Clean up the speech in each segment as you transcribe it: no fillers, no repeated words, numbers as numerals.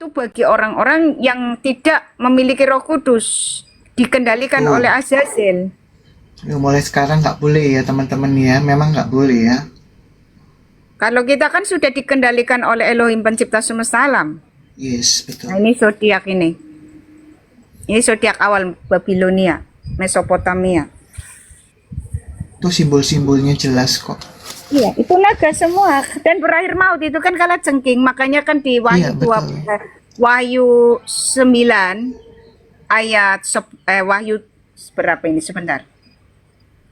Itu bagi orang-orang yang tidak memiliki Roh Kudus, dikendalikan oleh Azazel. Ya, mulai sekarang nggak boleh ya teman-teman ya, memang nggak boleh ya. Kalau kita kan sudah dikendalikan oleh Elohim pencipta semesta alam. Yes, betul. Nah, ini zodiak ini. Ini zodiak awal Babilonia, Mesopotamia. Itu simbol-simbolnya jelas kok. Iya, itu naga semua. Dan berakhir maut itu kan kala jengking. Makanya kan di Wahyu Iya, betul. Wahyu 9 ayat Wahyu berapa ini sebentar.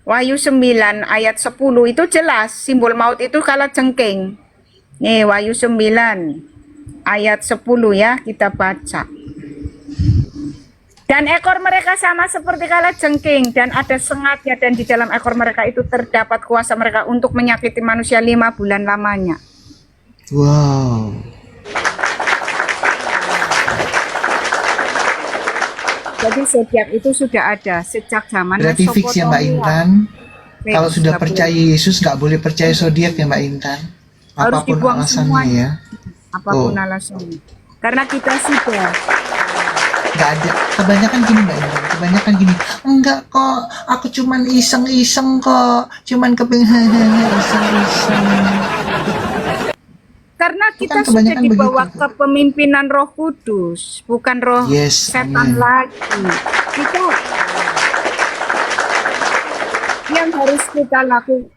Wahyu 9 ayat 10 itu jelas simbol maut itu kala jengking. Nih Wahyu 9 ayat 10 ya, kita baca. Dan ekor mereka sama seperti kala jengking, dan ada sengatnya, dan di dalam ekor mereka itu terdapat kuasa mereka untuk menyakiti manusia 5 bulan lamanya. Wow. Jadi zodiak itu sudah ada sejak zaman Berarti fix ya Mbak Intan. Kalau sudah percaya Yesus nggak boleh percaya zodiak ya Mbak Intan. Harus Apapun dibuang alasannya semuanya. ya. Apapun alasannya. Karena kita sudah Nggak ada. Kebanyakan gini Mbak Intan. Kebanyakan gini. Enggak kok. Aku cuman iseng-iseng kok. Cuman kepingin iseng-iseng. karena kita kan sudah kebanyakan dibawa begitu. ke pemimpinan Roh Kudus, bukan roh Yes, setan amin. lagi. Kita yang harus kita lakukan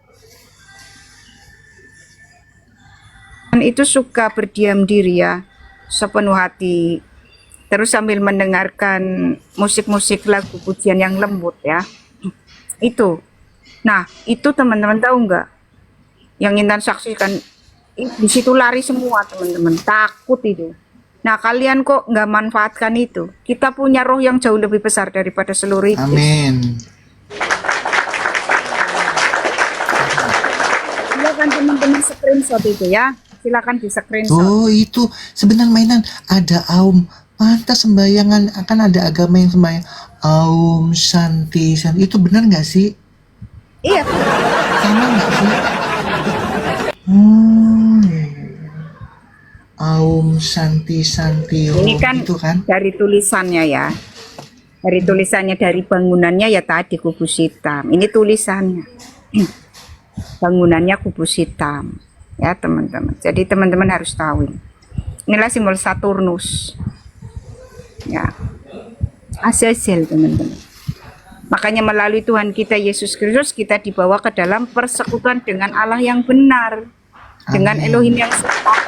itu suka berdiam diri ya, sepenuh hati, terus sambil mendengarkan musik-musik lagu pujian yang lembut ya. Itu. Nah, itu teman-teman tahu nggak? Yang Intan saksikan, di situ lari semua teman-teman, takut itu. Nah, kalian kok nggak manfaatkan itu? Kita punya roh yang jauh lebih besar daripada seluruh itu. Amin. Silakan teman-teman screenshot itu ya. Silakan di screenshot. Oh itu sebenarnya mainan ada aum. Pantas sembayangan akan ada agama yang sembahyang aum santi santi. Itu benar nggak sih? Iya, Sama nggak sih? Iya, iya. Aum santi santi. Oh, ini kan itu kan? dari tulisannya ya. Dari tulisannya, dari bangunannya ya tadi kubus hitam. Ini tulisannya. Bangunannya kubus hitam. Ya teman-teman. Jadi teman-teman harus tahu ini. Inilah simbol Saturnus. Ya. Azazel teman-teman. Makanya melalui Tuhan kita Yesus Kristus kita dibawa ke dalam persekutuan dengan Allah yang benar. Dengan Amin. Elohim yang sehat.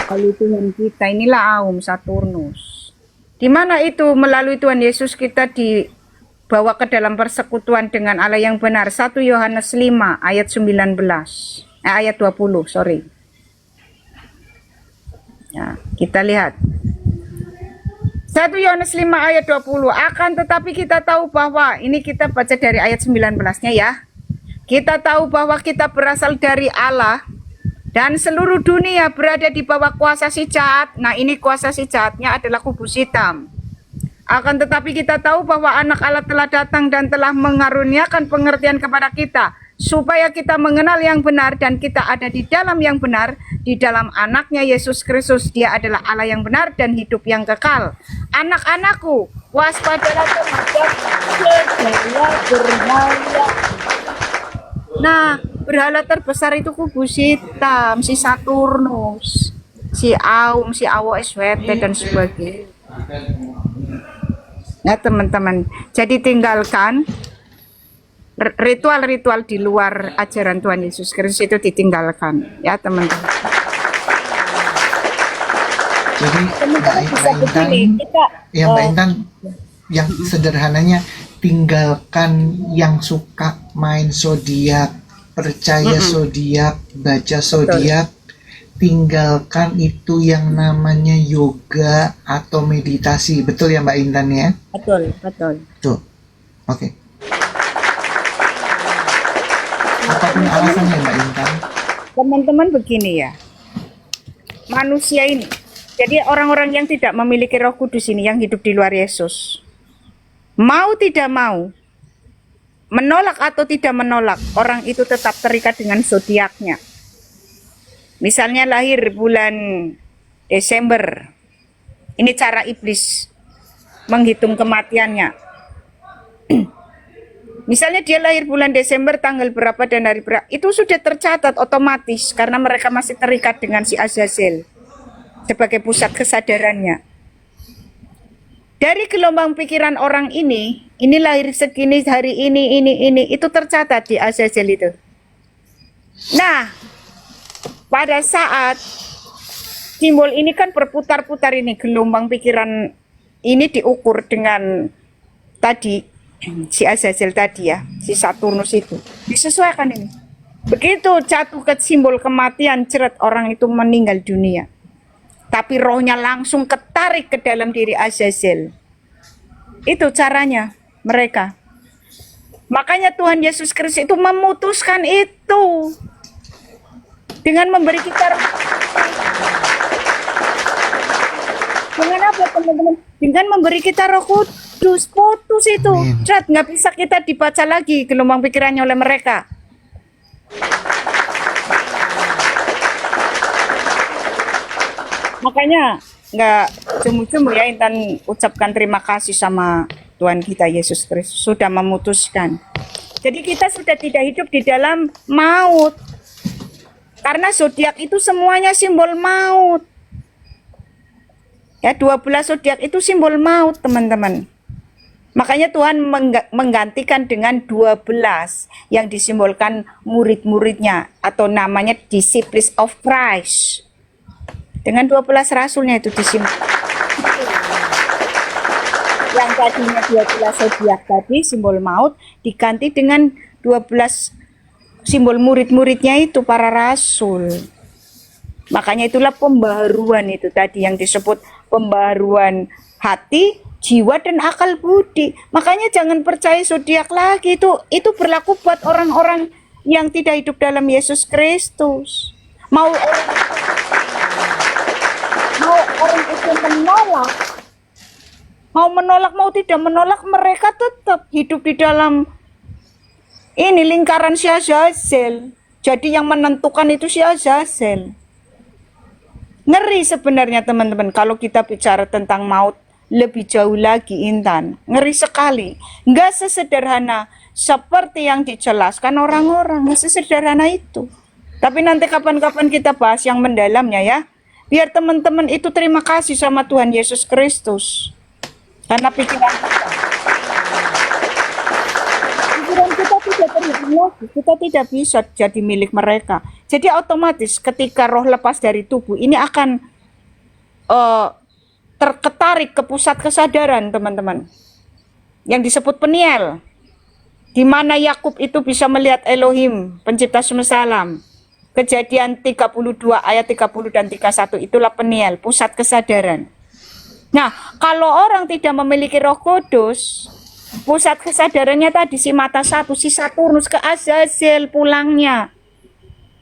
Melalui Tuhan kita inilah Aum Saturnus. Di mana itu melalui Tuhan Yesus kita dibawa ke dalam persekutuan dengan Allah yang benar. 1 Yohanes 5 ayat 19. Ayat 20, sorry. Ya, kita lihat. 1 Yohanes 5 ayat 20. Akan tetapi kita tahu bahwa, ini kita baca dari ayat 19-nya ya. Kita tahu bahwa kita berasal dari Allah dan seluruh dunia berada di bawah kuasa si jahat. Nah, ini kuasa si jahatnya adalah kubus hitam. Akan tetapi kita tahu bahwa anak Allah telah datang dan telah mengaruniakan pengertian kepada kita, supaya kita mengenal yang benar dan kita ada di dalam yang benar, di dalam anaknya Yesus Kristus. Dia adalah Allah yang benar dan hidup yang kekal. Anak-anakku, waspadalah terhadap segala berhala. Nah, berhala terbesar itu kubus hitam, si Saturnus, si Aum, si Awo SWT dan sebagainya. Ya teman-teman, jadi tinggalkan ritual-ritual di luar ajaran Tuhan Yesus Kristus, itu ditinggalkan ya teman-teman. Jadi Teman-teman bisa begini, kita ya Mbak Intan, yang sederhananya tinggalkan yang suka main zodiak, percaya zodiak, baca zodiak, tinggalkan itu yang namanya yoga atau meditasi. Betul ya Mbak Intan ya? betul. Tuh. Oke. Apapun alasannya Mbak Intan. Teman-teman begini ya, manusia ini, jadi orang-orang yang tidak memiliki Roh Kudus ini, yang hidup di luar Yesus, mau tidak mau, menolak atau tidak menolak, orang itu tetap terikat dengan zodiaknya. Misalnya lahir bulan Desember. Ini cara iblis menghitung kematiannya. Misalnya dia lahir bulan Desember tanggal berapa dan hari berapa, itu sudah tercatat otomatis karena mereka masih terikat dengan si Azazel sebagai pusat kesadarannya. Dari gelombang pikiran orang ini lahir segini hari ini, itu tercatat di Azazel itu. Nah, pada saat simbol ini kan berputar-putar ini, gelombang pikiran ini diukur dengan tadi, si Azazel tadi ya, si Saturnus itu. Disesuaikan ini. Begitu jatuh ke simbol kematian, ceret, orang itu meninggal dunia. Tapi rohnya langsung ketarik ke dalam diri Azazel. Itu caranya mereka. Makanya Tuhan Yesus Kristus itu memutuskan itu. Dengan memberi kita, dengan apa teman-teman? Dengan memberi kita Roh Kudus, putus itu. Chat, nggak bisa kita dibaca lagi gelombang pikirannya oleh mereka. Makanya nggak cemu-cemu ya Intan ucapkan terima kasih sama Tuhan kita Yesus Kristus sudah memutuskan. Jadi kita sudah tidak hidup di dalam maut. Karena zodiak itu semuanya simbol maut. Ya, 12 zodiak itu simbol maut, teman-teman. Makanya Tuhan menggantikan dengan 12 yang disimbolkan murid-muridnya atau namanya disciples of Christ. Dengan 12 rasulnya itu disimbolkan. Yang tadinya 12 zodiak tadi simbol maut diganti dengan 12 simbol murid-muridnya itu para rasul. Makanya itulah pembaharuan itu tadi yang disebut pembaharuan hati, jiwa dan akal budi. Makanya jangan percaya zodiak lagi, itu berlaku buat orang-orang yang tidak hidup dalam Yesus Kristus. Mau orang itu menolak, mau tidak menolak, mereka tetap hidup di dalam ini lingkaran si Azazel. Jadi yang menentukan itu si Azazel. Ngeri sebenarnya teman-teman kalau kita bicara tentang maut lebih jauh lagi Intan. Ngeri sekali. Nggak sesederhana seperti yang dijelaskan orang-orang. Nggak sesederhana itu. Tapi nanti kapan-kapan kita bahas yang mendalamnya ya. Biar teman-teman itu terima kasih sama Tuhan Yesus Kristus. Karena pikiran kita tidak terhubung lagi. Kita tidak bisa jadi milik mereka. Jadi otomatis ketika roh lepas dari tubuh ini akan terketarik ke pusat kesadaran teman-teman. Yang disebut Peniel. Di mana Yakub itu bisa melihat Elohim, pencipta semesta alam. Kejadian 32 ayat 30 dan 31 itulah Peniel, pusat kesadaran. Nah, kalau orang tidak memiliki Roh Kudus, pusat kesadarannya tadi si mata satu, si Saturnus ke Azazel pulangnya.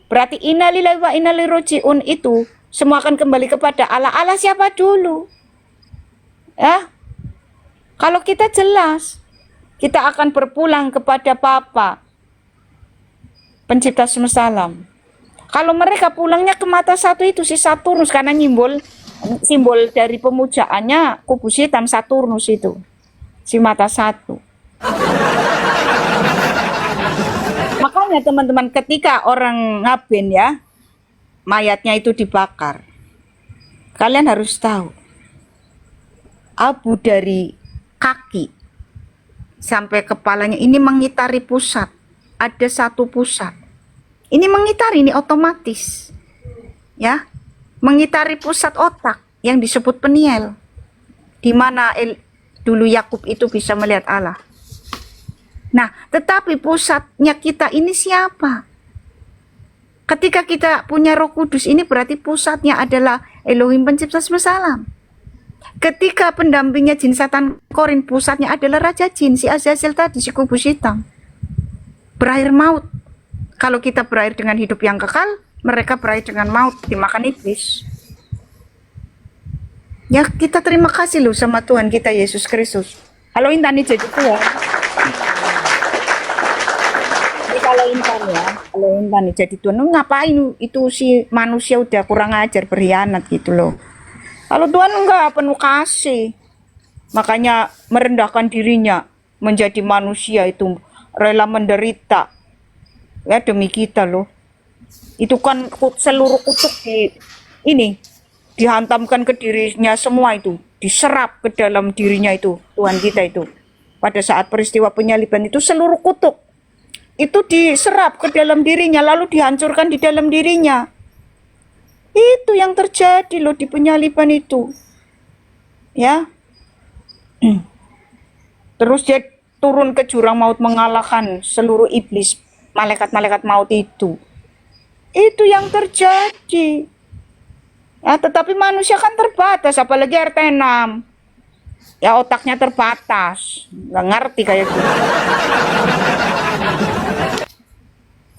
Berarti innalillahi wa inna ilaihi raji'un itu semua akan kembali kepada Allah. Allah siapa dulu? Ya. Kalau kita jelas, kita akan berpulang kepada Bapa, pencipta semesta alam. Kalau mereka pulangnya ke mata satu itu si Saturnus karena simbol dari pemujaannya kubus hitam Saturnus itu. Si mata satu. Makanya teman-teman ketika orang ngaben ya, mayatnya itu dibakar. Kalian harus tahu. Abu dari kaki sampai kepalanya ini mengitari pusat. Ada satu pusat. Ini mengitari, ini otomatis. Ya. Mengitari pusat otak yang disebut Peniel. Di mana dulu Yakub itu bisa melihat Allah. Nah, tetapi pusatnya kita ini siapa? Ketika kita punya Roh Kudus ini berarti pusatnya adalah Elohim pencipta semesta alam. Ketika pendampingnya jin setan Korin, pusatnya adalah Raja Jin, si Azazel tadi, si kubus hitam. Berakhir maut. Kalau kita berakhir dengan hidup yang kekal, mereka berakhir dengan maut, dimakan iblis. Ya, kita terima kasih loh sama Tuhan kita Yesus Kristus. Halo Intan, ini jadi Tuhan. Ini kalau Intan ya, kalau Intan jadi Tuhan, ngapain itu si manusia udah kurang ajar, berkhianat gitu loh. Kalau Tuhan enggak, penuh kasih. Makanya merendahkan dirinya menjadi manusia itu rela menderita. Ya demi kita loh. Itu kan seluruh kutuk dihantamkan ke dirinya semua itu, diserap ke dalam dirinya itu, Tuhan kita itu. Pada saat peristiwa penyaliban itu seluruh kutuk itu diserap ke dalam dirinya lalu dihancurkan di dalam dirinya. Itu yang terjadi loh di penyaliban itu. Ya. Terus dia turun ke jurang maut mengalahkan seluruh iblis, malaikat-malaikat maut itu. Itu yang terjadi. Ya, tetapi manusia kan terbatas, apalagi RT 6. Ya otaknya terbatas, nggak ngerti kayak gitu.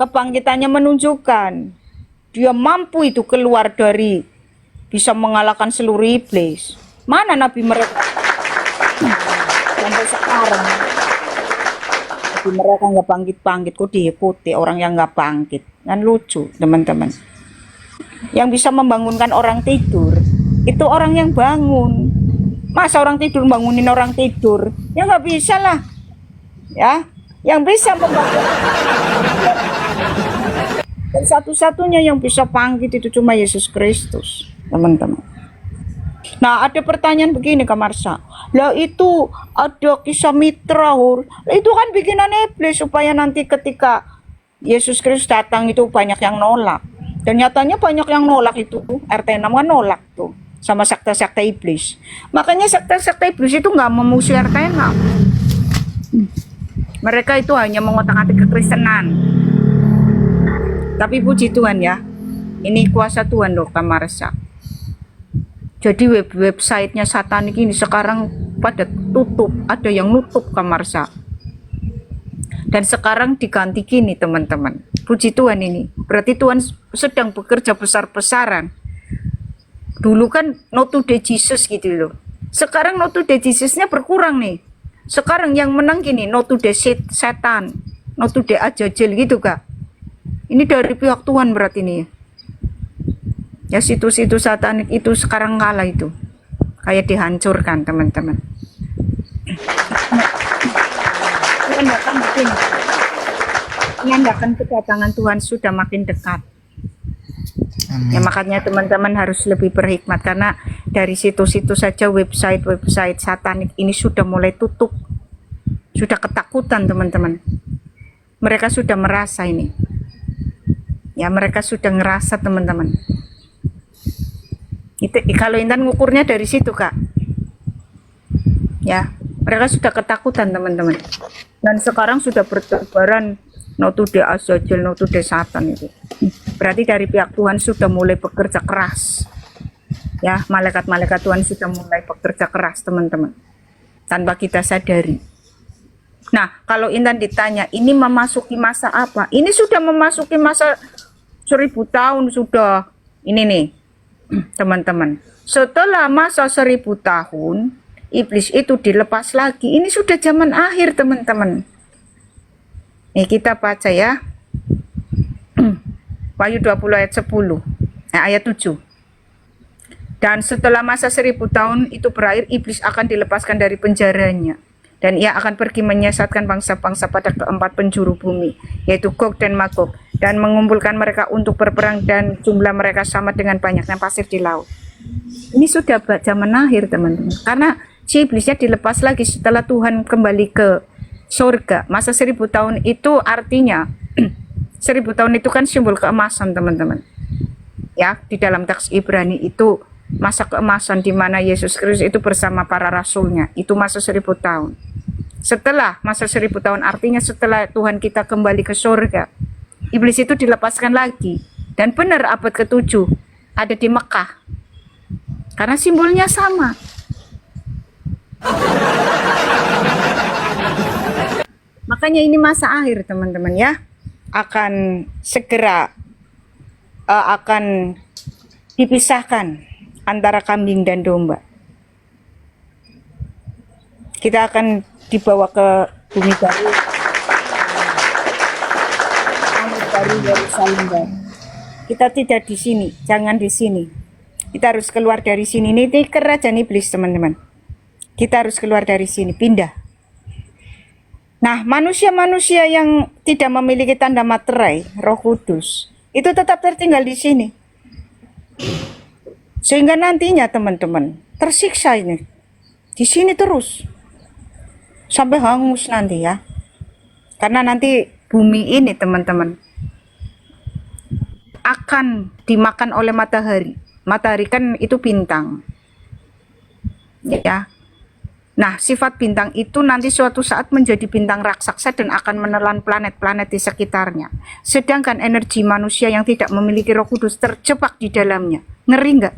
Kebangkitannya menunjukkan dia mampu itu keluar dari, bisa mengalahkan seluruh iblis. Mana nabi mereka sampai sekarang? Nabi mereka nggak bangkit-bangkit, kok diikuti orang yang nggak bangkit. Kan lucu teman-teman. Yang bisa membangunkan orang tidur itu orang yang bangun. Masa orang tidur bangunin orang tidur? Ya nggak bisa lah. Ya, yang bisa membangun. Dan satu-satunya yang bisa bangkit itu cuma Yesus Kristus, teman-teman. Nah, ada pertanyaan begini Kak Marsha. Lah itu ada kisah Mitra Hur. Lah, itu kan bikinan iblis supaya nanti ketika Yesus Kristus datang itu banyak yang nolak. Dan nyatanya banyak yang nolak itu. RT 6 kan nolak tuh sama sekte-sekte iblis. Makanya sekte-sekte iblis itu nggak memusuhi RT 6. Mereka itu hanya mengotak-atik kekristenan. Tapi puji Tuhan ya, ini kuasa Tuhan loh Kak Marsha. Jadi websitenya satanik ini sekarang pada tutup, ada yang nutup Kak Marsha. Dan sekarang diganti gini teman-teman. Puji Tuhan ini, berarti Tuhan sedang bekerja besar-besaran. Dulu kan Not Today Jesus gitu loh. Sekarang Not Today Jesus-nya berkurang nih. Sekarang yang menang gini, Not Today setan, Not Today Ajajil gitu Kak. Ini dari pihak Tuhan berarti ini. Ya situs-situs satanik itu sekarang kalah itu. Kayak dihancurkan teman-teman. Menandakan kedatangan Tuhan sudah makin dekat. Amin. Ya makanya teman-teman harus lebih berhikmat karena dari situs-situs saja website satanik ini sudah mulai tutup. Sudah ketakutan teman-teman. Mereka sudah merasa ini. Ya mereka sudah ngerasa teman-teman. Itu kalau Intan ngukurnya dari situ Kak. Ya, mereka sudah ketakutan teman-teman. Dan sekarang sudah bertebaran Not Today Ajajil, Not Today Satan itu. Berarti dari pihak Tuhan sudah mulai bekerja keras. Ya, malaikat-malaikat Tuhan sudah mulai bekerja keras teman-teman. Tanpa kita sadari. Nah, kalau Intan ditanya, ini memasuki masa apa? Ini sudah memasuki masa 1000 tahun sudah. Ini nih, teman-teman. Setelah masa 1000 tahun, iblis itu dilepas lagi. Ini sudah zaman akhir, teman-teman. Nih, kita baca ya. Wahyu 20 ayat 10. Ayat 7. Dan setelah masa 1000 tahun itu berakhir, iblis akan dilepaskan dari penjaranya. Dan ia akan pergi menyesatkan bangsa-bangsa pada keempat penjuru bumi, yaitu Gog dan Magog, dan mengumpulkan mereka untuk berperang, dan jumlah mereka sama dengan banyaknya pasir di laut. Ini sudah zaman akhir teman-teman, karena si iblisnya dilepas lagi setelah Tuhan kembali ke surga. Masa 1000 tahun itu artinya 1000 tahun itu kan simbol keemasan teman-teman. Ya, di dalam teks Ibrani itu masa keemasan di mana Yesus Kristus itu bersama para rasulnya. Itu masa 1000 tahun. Setelah masa 1000 tahun artinya setelah Tuhan kita kembali ke surga, iblis itu dilepaskan lagi. Dan benar abad ke-7 ada di Mekah. Karena simbolnya sama. Makanya ini masa akhir teman-teman ya. Akan segera akan dipisahkan antara kambing dan domba. Kita akan dibawa ke bumi baru, langit baru Yerusalem baru. Kita tidak di sini, jangan di sini. Kita harus keluar dari sini. Ini kerajaan iblis, teman-teman. Kita harus keluar dari sini, pindah. Nah, manusia-manusia yang tidak memiliki tanda materai, Roh Kudus, itu tetap tertinggal di sini. Sehingga nantinya, teman-teman, tersiksa ini. Di sini terus. Sampai hangus nanti ya. Karena nanti bumi ini, teman-teman, akan dimakan oleh matahari. Matahari kan itu bintang. Ya. Nah, sifat bintang itu nanti suatu saat menjadi bintang raksasa dan akan menelan planet-planet di sekitarnya. Sedangkan energi manusia yang tidak memiliki Roh Kudus terjebak di dalamnya. Ngeri nggak?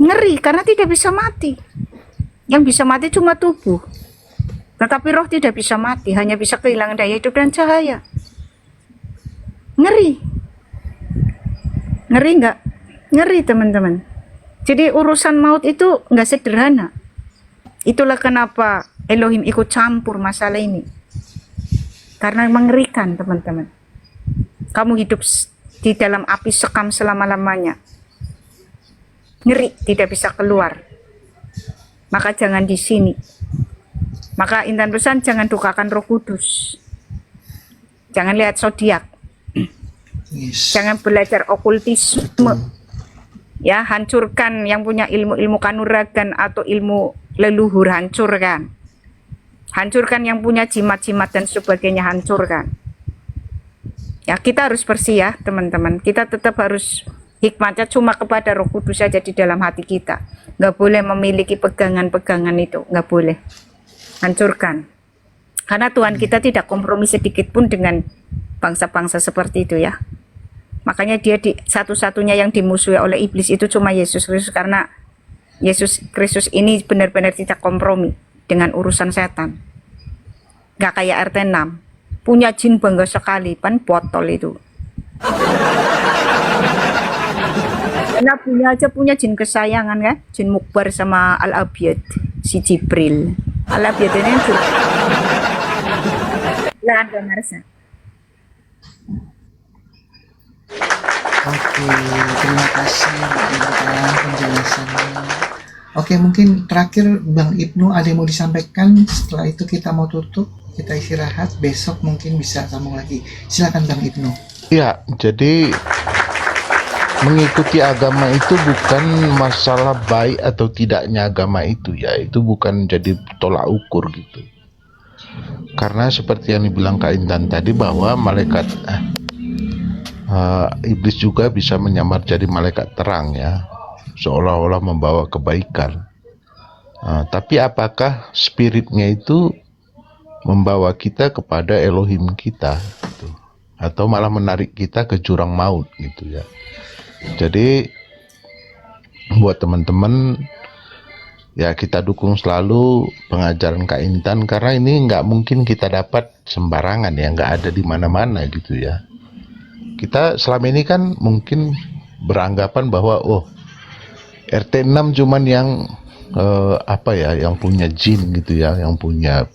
Ngeri, karena tidak bisa mati. Yang bisa mati cuma tubuh. Tetapi roh tidak bisa mati, hanya bisa kehilangan daya hidup dan cahaya. Ngeri. Ngeri nggak? Ngeri, teman-teman. Jadi urusan maut itu nggak sederhana. Itulah kenapa Elohim ikut campur masalah ini. Karena mengerikan, teman-teman. Kamu hidup di dalam api sekam selama-lamanya. Ngeri, tidak bisa keluar. Maka jangan di sini. Maka intan pesan, jangan dukakan Roh Kudus. Jangan lihat zodiak. Yes. Jangan belajar okultisme. Ya, hancurkan yang punya ilmu-ilmu kanuragan atau ilmu leluhur, hancurkan. Hancurkan yang punya jimat-jimat dan sebagainya, hancurkan. Ya, kita harus bersih ya, teman-teman. Kita tetap harus hikmatnya cuma kepada Roh Kudus saja di dalam hati kita. Nggak boleh memiliki pegangan-pegangan itu, nggak boleh. Hancurkan. Karena Tuhan kita tidak kompromi sedikit pun dengan bangsa-bangsa seperti itu ya. Makanya dia satu-satunya yang dimusuhi oleh iblis itu cuma Yesus Kristus, karena Yesus Kristus ini benar-benar tidak kompromi dengan urusan setan. Gak kayak RT 6. Punya jin bangga sekali, pan botol itu. Karena punya jin kesayangan kan, jin Mukbar sama Al-Abyad, si Jibril. Al-Abyad ini yang sudah. Silakan Bang Marsa. Oke, terima kasih Bang penjelasannya. Oke, mungkin terakhir Bang Ibnu ada yang mau disampaikan. Setelah itu kita mau tutup, kita istirahat. Besok mungkin bisa sambung lagi. Silakan Bang Ibnu. Ya, jadi mengikuti agama itu bukan masalah baik atau tidaknya agama itu ya. Itu bukan jadi tolak ukur gitu. Karena seperti yang dibilang Kak Intan tadi bahwa malaikat iblis juga bisa menyamar jadi malaikat terang ya, seolah-olah membawa kebaikan. Tapi apakah spiritnya itu membawa kita kepada Elohim kita gitu, atau malah menarik kita ke jurang maut gitu ya. Jadi buat teman-teman ya, kita dukung selalu pengajaran Kak Intan, karena ini nggak mungkin kita dapat sembarangan ya, nggak ada di mana-mana gitu ya. Kita selama ini kan mungkin beranggapan bahwa RT 6 cuman yang yang punya jin gitu ya, yang punya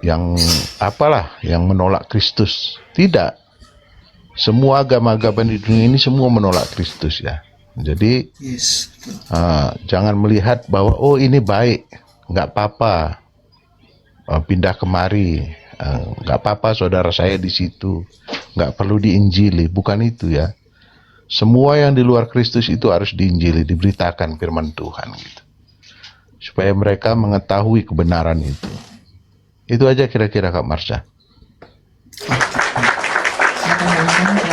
yang menolak Kristus. Tidak. Semua agama-agama di dunia ini semua menolak Kristus ya. Jadi Yes. jangan melihat bahwa ini baik, nggak apa-apa pindah kemari, nggak apa-apa saudara saya di situ, nggak perlu diinjili. Bukan itu ya. Semua yang di luar Kristus itu harus diinjili, diberitakan firman Tuhan gitu, supaya mereka mengetahui kebenaran itu. Itu aja kira-kira Kak Marsha. Silakan Bang Ibnu.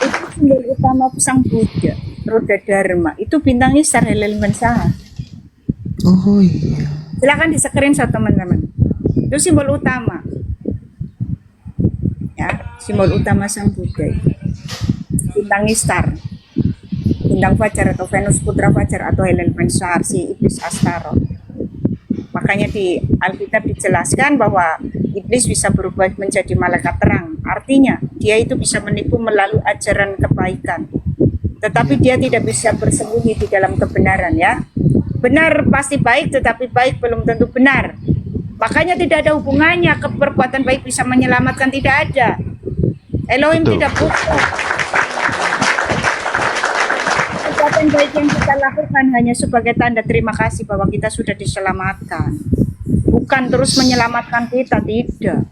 Itu simbol utama Sang Buddha, roda Dharma. Itu bintangnya Star Helel Mensaha. Oh iya. Silakan di-screenshot teman-teman. Itu simbol utama. Ya, simbol utama Sang Buddha. Bintang Star. Bintang Fajar atau Venus Putra Fajar atau Helen Mensahar, si iblis Astaroth. Makanya di Alkitab dijelaskan bahwa iblis bisa berubah menjadi malaikat terang. Artinya dia itu bisa menipu melalui ajaran kebaikan. Tetapi dia tidak bisa bersembunyi di dalam kebenaran ya. Benar pasti baik, tetapi baik belum tentu benar. Makanya tidak ada hubungannya ke perbuatan baik bisa menyelamatkan, tidak ada. Elohim Betul. tidak butuh. Perbuatan baik yang kita lakukan hanya sebagai tanda terima kasih bahwa kita sudah diselamatkan. Bukan terus menyelamatkan kita, tidak.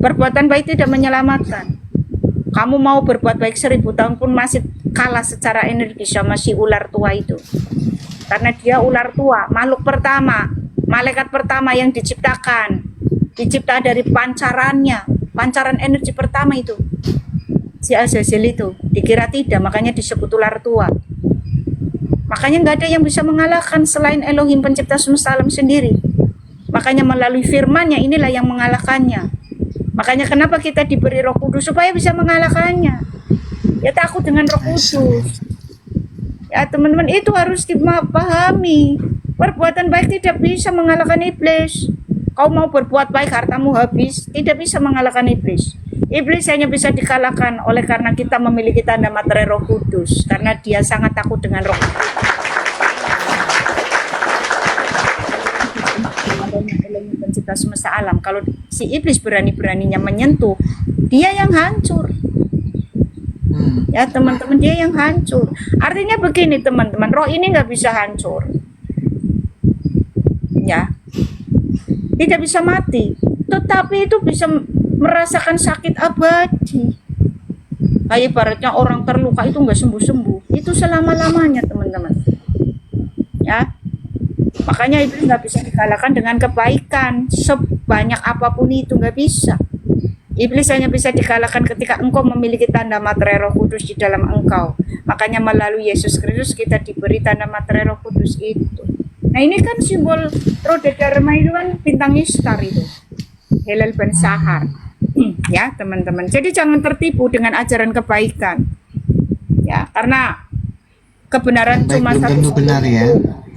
Perbuatan baik tidak menyelamatkan. Kamu mau berbuat baik 1000 tahun pun masih kalah secara energi sama si ular tua itu. Karena dia ular tua, makhluk pertama, malaikat pertama yang diciptakan. Dicipta dari pancarannya, pancaran energi pertama itu. Si Azazel itu, dikira tidak, makanya disebut ular tua. Makanya nggak ada yang bisa mengalahkan selain Elohim pencipta semesta alam sendiri. Makanya melalui firman-Nya inilah yang mengalahkannya. Makanya kenapa kita diberi Roh Kudus supaya bisa mengalahkannya. Ya takut dengan Roh Kudus. Ya teman-teman, itu harus dipahami. Perbuatan baik tidak bisa mengalahkan iblis. Kau mau berbuat baik, hartamu habis, tidak bisa mengalahkan iblis. Iblis hanya bisa dikalahkan oleh karena kita memiliki tanda materai Roh Kudus. Karena dia sangat takut dengan Roh Kudus. Adanya elemen pencipta semesta alam. Kalau si iblis berani-beraninya menyentuh, dia yang hancur. Ya teman-teman, dia yang hancur. Artinya begini teman-teman, roh ini nggak bisa hancur. Ya, tidak bisa mati, tetapi itu bisa merasakan sakit abadi. Kayak ibaratnya orang terluka itu nggak sembuh-sembuh, itu selama-lamanya teman-teman. Ya, makanya iblis nggak bisa dikalahkan dengan kebaikan sebanyak apapun itu, nggak bisa. Iblis hanya bisa dikalahkan ketika engkau memiliki tanda materai Roh Kudus di dalam engkau. Makanya melalui Yesus Kristus kita diberi tanda materai Roh Kudus itu. Nah ini kan simbol roda Dharma itu kan bintang Ishtar itu, Helel ben Sahar. Ya teman-teman, jadi jangan tertipu dengan ajaran kebaikan. Ya, karena kebenaran Baik cuma belum satu. tentu benar ya.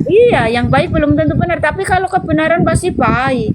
Iya, yang baik belum tentu benar, tapi kalau kebenaran pasti baik.